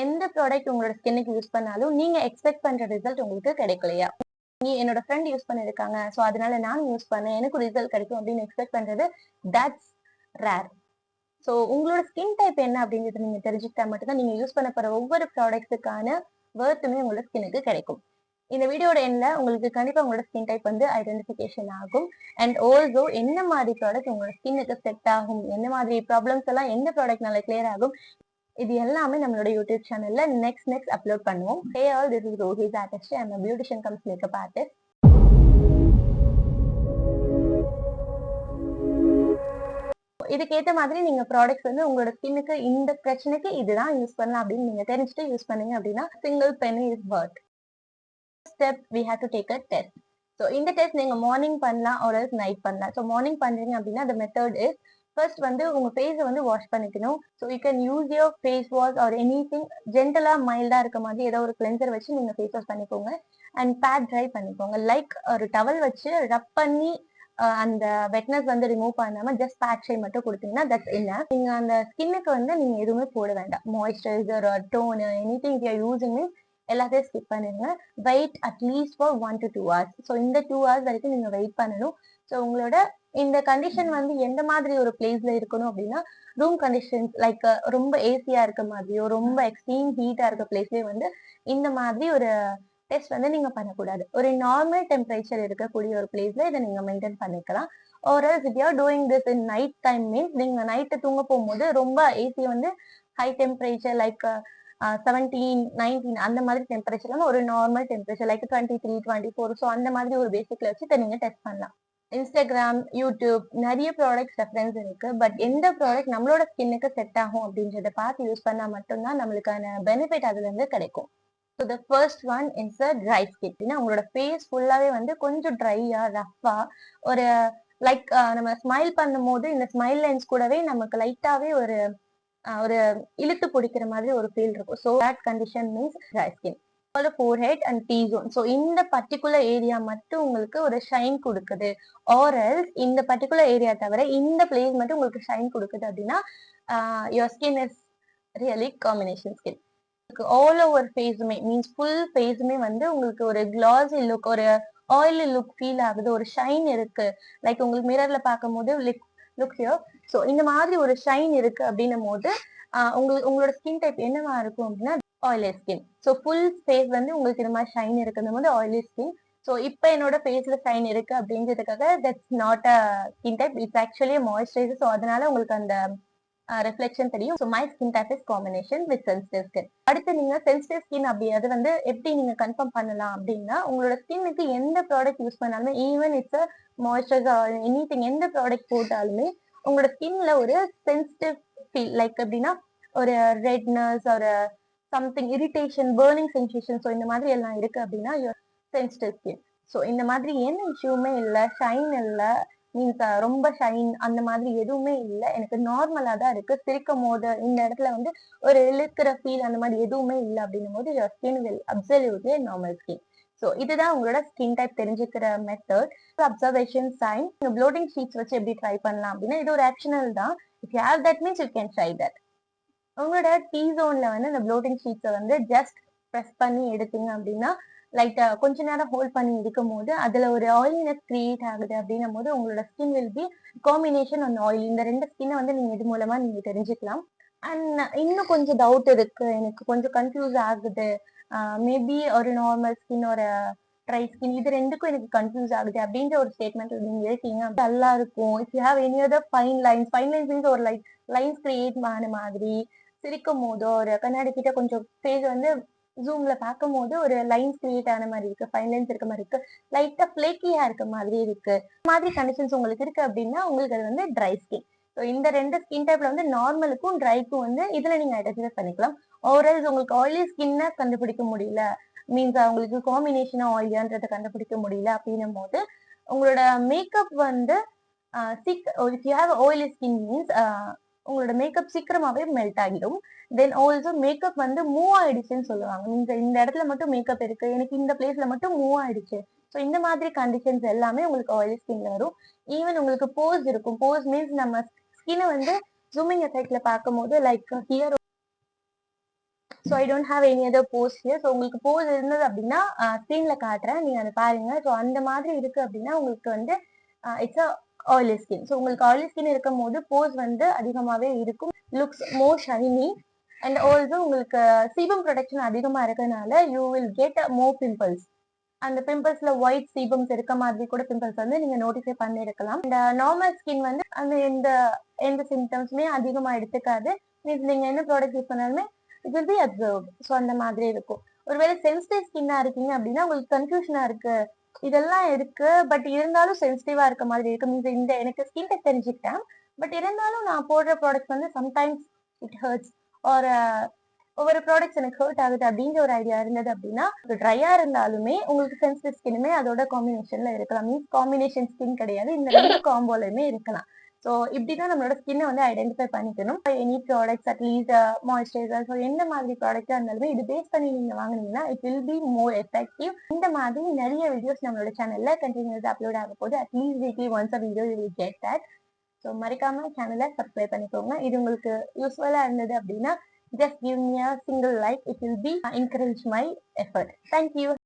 எந்த ப்ராடக்ட் உங்களோட ஸ்கின்னுக்கு யூஸ் பண்ணாலும் நீங்க எக்ஸ்பெக்ட் பண்ற ரிசல்ட் உங்களுக்கு கிடைக்கலையா? என்னோட ஃப்ரெண்ட் யூஸ் பண்ணிருக்காங்க, சோ அதனால நானும் யூஸ் பண்ணேன், எனக்கு ரிசல்ட் கிடைக்கும் அப்படின்னு எக்ஸ்பெக்ட் பண்றது தட்ஸ் ரேர். சோ உங்களோட ஸ்கின் டைப் என்ன அப்படிங்கறது நீங்க தெரிஞ்சுக்கிட்டா மட்டும்தான் நீங்க யூஸ் பண்ண போற ஒவ்வொரு ப்ராடக்ட்ஸுக்கான வொர்த்துமே உங்களோட ஸ்கின்னுக்கு கிடைக்கும். இந்த வீடியோட எண்ட்ல உங்களுக்கு கண்டிப்பா உங்களோட ஸ்கின் டைப் வந்து ஐடென்டிஃபிகேஷன் ஆகும். அண்ட் ஆல்சோ என்ன மாதிரி ப்ராடக்ட் உங்களோட ஸ்கின்னுக்கு செட் ஆகும், என்ன மாதிரி ப்ராப்ளம்ஸ் எல்லாம் எந்த ப்ராடக்ட்னால கிளியர் ஆகும், இது எல்லாமே நம்மளோட யூடியூப் சேனல்ல நெக்ஸ்ட் அப்லோட் பண்ணுவோம். Hey all, this is Rohi Zatashi. I'm a beautician comes makeup artist. இதுக்கேத்த மாதிரி நீங்க ப்ராடக்ட்ஸ் வந்து உங்களோட ஸ்கின்னுக்கு இந்த பிரச்சனைக்கு இதுதான் யூஸ் பண்ணலாம் அப்படின்னு நீங்க தெரிஞ்சுட்டு யூஸ் பண்ணீங்க அப்படின்னா single penny is worth. Step we have to take a test. So இந்த டெஸ்ட் நீங்க மார்னிங் பண்ணலாம் ஒரு நைட் பண்ணலாம். ஸோ மார்னிங் பண்றீங்க அப்படின்னா the method is ஃபர்ஸ்ட் வந்து உங்க ஃபேஸை வந்து வாஷ் பண்ணிக்கணும். So you can use your face wash or anything ஜென்டலா மைல்டா இருக்க மாதிரி ஏதோ ஒரு கிளென்சர் வச்சு நீங்க ஃபேஸ் வாஷ் பண்ணிக்கோங்க. அண்ட் பேட் ட்ரை பண்ணிக்கோங்க. லைக் ஒரு டவல் வச்சு ரப் பண்ணி அந்த வெட்னஸ் வந்து ரிமூவ் பண்ணாம ஜஸ்ட் பேட் ஷை மட்டும் கொடுத்தீங்கன்னா தட்ஸ் என்ன. நீங்க அந்த ஸ்கின்னுக்கு வந்து நீங்க எதுவுமே போட வேண்டாம். Moisturiser toner any thing you using எல்லாத்தையும் ஸ்கிப் பண்ணிடுங்க. Wait at least for 1 to 2 hours. So இந்த 2 hours வரைக்கும் நீங்க வெயிட் பண்ணணும். ஸோ உங்களோட இந்த கண்டிஷன் வந்து எந்த மாதிரி ஒரு பிளேஸ்ல இருக்கணும் அப்படின்னா ரூம் கண்டிஷன்ஸ் லைக் ரொம்ப ஏசியா இருக்க மாதிரியோ ரொம்ப எக்ஸ்ட்ரீம் ஹீட்டா இருக்க பிளேஸ்லயே வந்து இந்த மாதிரி ஒரு டெஸ்ட் வந்து நீங்க பண்ணக்கூடாது. ஒரு நார்மல் டெம்பரேச்சர் இருக்கக்கூடிய ஒரு பிளேஸ்ல இதை நீங்க மெயின்டைன் பண்ணிக்கலாம். ஒரு if you are doing this in night time means நீங்க நைட்டு தூங்க போகும்போது ரொம்ப ஏசி வந்து ஹை டெம்பரேச்சர் லைக் 17, 19 அந்த மாதிரி டெம்பரேச்சர்ல ஒரு நார்மல் டெம்பரேச்சர் லைக் 23, 24 ஸோ அந்த மாதிரி ஒரு பேசிக்ல வச்சு நீங்க டெஸ்ட் பண்ணலாம். இன்ஸ்டாகிராம், யூடியூப் நிறைய ப்ராடக்ட்ஸ் ரெஃபரன்ஸ் இருக்கு. பட் எந்த ப்ராடக்ட் நம்மளோட ஸ்கின்னுக்கு செட் ஆகும் அப்படின்றத பார்த்து யூஸ் பண்ணா மட்டும்தான் நம்மளுக்கான பெனிஃபிட் அதுல இருந்து கிடைக்கும். So the first one is a dry skin. உங்களோட ஃபேஸ் ஃபுல்லாவே வந்து கொஞ்சம் ட்ரையா ரஃபா ஒரு லைக் நம்ம ஸ்மைல் பண்ணும் போது இந்த ஸ்மைல் லைன்ஸ் கூடவே நமக்கு லைட்டாவே ஒரு ஒரு இழுத்து பிடிக்கிற மாதிரி ஒரு ஃபீல் இருக்கும். So that condition means dry skin. Forehead and T zone. So இந்த பர்டிகுலர் ஏரியா மட்டும் உங்களுக்கு ஒரு ஷைன் கொடுக்குது ஆர்எல்ஸ் இந்த பர்டிகுலர் ஏரியா தவிர இந்த பிளேஸ் மட்டும் உங்களுக்கு ஷைன் கொடுக்குது அப்படின்னா your skin is really combination skin. All over ஃபேஸுமே மீன்ஸ் ஃபுல் ஃபேஸுமே வந்து உங்களுக்கு ஒரு கிளாஸி லுக் ஒரு ஆயிலி லுக் ஃபீல் ஆகுது, ஒரு ஷைன் இருக்கு. லைக் உங்களுக்கு மிரர்ல பார்க்கும் போது லுக் ஹியர். ஸோ இந்த மாதிரி ஒரு ஷைன் இருக்கு அப்படின்னும் போது உங்களோட ஸ்கின் டைப் என்னவா இருக்கும் அப்படின்னா oily skin. So full face வந்து உங்களுக்கு இந்த மாதிரி ஷைன் இருக்குதும் போது ஆயிலி ஸ்கின். ஸோ இப்போ என்னோட ஃபேஸ்ல ஷைன் இருக்கு அப்படின்றதுக்காக that's not a skin type, it's actually moisturiser. So அதனால உங்களுக்கு அந்த ரிஃப்ளெக்ஷன் தெரியும். So my skin type is combination with sensitive skin. அடுத்து நீங்க சென்சிட்டிவ் ஸ்கின் அப்படி அது வந்து எப்படி நீங்க கன்ஃபார்ம் பண்ணலாம் அப்படின்னா உங்களோட ஸ்கின்னுக்கு எந்த ப்ராடக்ட் யூஸ் பண்ணாலுமே even it's a moisturiser any thing எந்த ப்ராடக்ட் போட்டாலுமே உங்களோட ஸ்கின்ல ஒரு சென்சிட்டிவ் ஃபீல் லைக் அப்படின்னா ஒரு ரெட்னஸ் ஒரு something irritation burning sensation so இந்த மாதிரி எல்லாம் இருக்கு அப்படின்னா சென்சிட்டிவ் ஸ்கின். ஸோ இந்த மாதிரி எந்த இஷ்யூமே இல்லை, ஷைன் இல்லை மீன்ஸ் ரொம்ப ஷைன் அந்த மாதிரி எதுவுமே இல்லை, எனக்கு நார்மலா தான் இருக்கு, சிரிக்கும் போது இந்த இடத்துல வந்து ஒரு இழுக்கிற ஃபீல் அந்த மாதிரி எதுவுமே இல்லை அப்படின்னும் போது your skin will absolutely normal skin. So இதுதான் உங்களோட ஸ்கின் டைப் தெரிஞ்சுக்கிற method. Observation sign blotting sheets வச்சு எப்படி ட்ரை பண்ணலாம் அப்படின்னா இது ஒரு ஆப்ஷனல் தான். If you have that means you can try that. உங்களோட T zone வந்து இந்த ப்ளோட்டிங் ஷீட்ஸை வந்து ஜஸ்ட் ப்ரெஸ் பண்ணி எடுத்தீங்க அப்படின்னா லைட்டா கொஞ்ச நேரம் ஹோல்ட் பண்ணி இருக்கும் போது அதுல ஒரு ஆயிலினஸ் கிரியேட் ஆகுது அப்படின்னும் போது உங்களோட skin will be combination on oil. இந்த ரெண்டு ஸ்கின்னை வந்து நீங்க இது மூலமா நீங்க தெரிஞ்சுக்கலாம். அண்ட் இன்னும் கொஞ்சம் டவுட் இருக்கு, எனக்கு கொஞ்சம் கன்ஃபியூஸ் ஆகுது, மேபி ஒரு நார்மல் ஸ்கின் ஒரு ட்ரை ஸ்கின் இது ரெண்டுக்கும் எனக்கு கன்ஃபியூஸ் ஆகுது அப்படின்ற ஒரு ஸ்டேட்மெண்ட் நீங்க இருக்கீங்க நல்லா இருக்கும். If you have any other fine lines means ஒரு லைன்ஸ் கிரியேட் ஆன மாதிரி சிரிக்கும் போதோ ஒரு கண்ணாடி கிட்ட கொஞ்சம் ஃபேஸ் வந்து ஜூம்ல பார்க்கும் போது ஒரு லைன்ஸ் கிரியேட் ஆன மாதிரி இருக்கு, ஃபைன் லைன்ஸ் இருக்க மாதிரி இருக்கு, லைட்டா ஃபிளேக்கியா இருக்க மாதிரி இருக்கு, இந்த மாதிரி கண்டிஷன்ஸ் உங்களுக்கு இருக்கு அப்படின்னா உங்களுக்கு அது வந்து ட்ரை ஸ்கின். ஸோ இந்த ரெண்டு ஸ்கின் டைப்ல வந்து நார்மலுக்கும் ட்ரைக்கும் வந்து இதுல நீங்க ஐடென்டிஃபை பண்ணிக்கலாம். ஓவரால் உங்களுக்கு ஆயிலி ஸ்கின்னை கண்டுபிடிக்க முடியல மீன்ஸ் அவங்களுக்கு காம்பினேஷனா ஆயிலியான்றதை கண்டுபிடிக்க முடியல அப்படின்னும் போது உங்களோட மேக்கப் வந்து if you have oily skin means உங்களோட மேக்கப் சீக்கிரமாவே மெல்ட் ஆகிடும். தென் ஆல்சோ மேக்கப் வந்து மூவ் ஆயிடுச்சுன்னு சொல்லுவாங்க. இந்த இடத்துல மட்டும் மேக்கப் இருக்கு, எனக்கு இந்த பிளேஸ்ல மட்டும் மூவ் ஆயிடுச்சு. ஸோ இந்த மாதிரி கண்டிஷன்ஸ் எல்லாமே உங்களுக்கு ஆயிலி ஸ்கின்ல வரும். ஈவன் உங்களுக்கு போஸ் இருக்கும். போஸ் மீன்ஸ் நம்ம ஸ்கின்னை வந்து ஜூமிங் எஃபெக்ட்ல பார்க்கும் போது like here so I don't have any other pores here. So உங்களுக்கு போஸ் இருந்தது அப்படின்னா ஸ்க்ரீன்ல காட்டுறேன், நீங்க அதை பாருங்க. ஸோ அந்த மாதிரி இருக்கு அப்படின்னா உங்களுக்கு வந்து it's a oily skin. So உங்களுக்கு ஆயிலி ஸ்கின் இருக்கும் போது போஸ் வந்து அதிகமாகவே இருக்கும், looks more shiny. And also உங்களுக்கு சீபம் ப்ரொடக்ஷன் அதிகமா இருக்கிறதுனால you will get more pimples. அந்த பிம்பிள்ஸ்ல ஒயிட் சீபம்ஸ் இருக்க மாதிரி கூட பிம்பிள்ஸ் வந்து நீங்க நோட்டிஃபை பண்ணி இருக்கலாம். இந்த நார்மல் ஸ்கின் வந்து அந்த எந்த சிம்டம்ஸுமே அதிகமா எடுத்துக்காது. மீன்ஸ் நீங்க என்ன ப்ராடக்ட் யூஸ் பண்ணாலுமே it will be observe. So அந்த மாதிரி இருக்கும். ஒருவேளை சென்சிட்டிவ் ஸ்கின்னா இருக்கீங்க அப்படின்னா உங்களுக்கு கன்ஃபியூஷனா இருக்கு, இதெல்லாம் இருக்கு பட் இருந்தாலும் சென்சிட்டிவா இருக்க மாதிரி இருக்கு. மீன்ஸ் இந்த எனக்கு ஸ்கின் டெக் தெரிஞ்சுக்கிட்டேன், பட் இருந்தாலும் நான் போடுற ப்ராடக்ட் வந்து சம்டைம்ஸ் இட் ஹர்ட்ஸ் ஆர் ஒவ்வொரு ப்ராடக்ட்ஸ் எனக்கு ஹர்ட் ஆகுது அப்படின்ற ஒரு ஐடியா இருந்தது அப்படின்னா, ட்ரையா இருந்தாலுமே உங்களுக்கு சென்சிட்டிவ் ஸ்கின்னுமே அதோட காம்பினேஷன்ல இருக்கலாம். மீன்ஸ் காம்பினேஷன் ஸ்கின் கிடையாது, இந்த ரெண்டு காம்போலயுமே இருக்கலாம். ஸோ இப்படிதான் நம்மளோட ஸ்கின்னை வந்து ஐடென்டிஃபை பண்ணிக்கணும். Any products at least moisturiser, so எந்த மாதிரி ப்ராடக்டா இருந்தாலுமே இது பேஸ் பண்ணி நீங்க வாங்குனீங்கன்னா it will be more effective. இந்த மாதிரி நிறைய வீடியோஸ் நம்மளோட சேனல்ல கண்டினியூஸ் அப்லோட் ஆக போகுது. At least weekly once a video you will get that. So மறக்காம சேனலை சப்ஸ்கிரைப் பண்ணிக்கோங்க. இது உங்களுக்கு யூஸ்ஃபுல்லா இருந்தது அப்படின்னா just give me a single like. It will be encourage my effort. Thank you.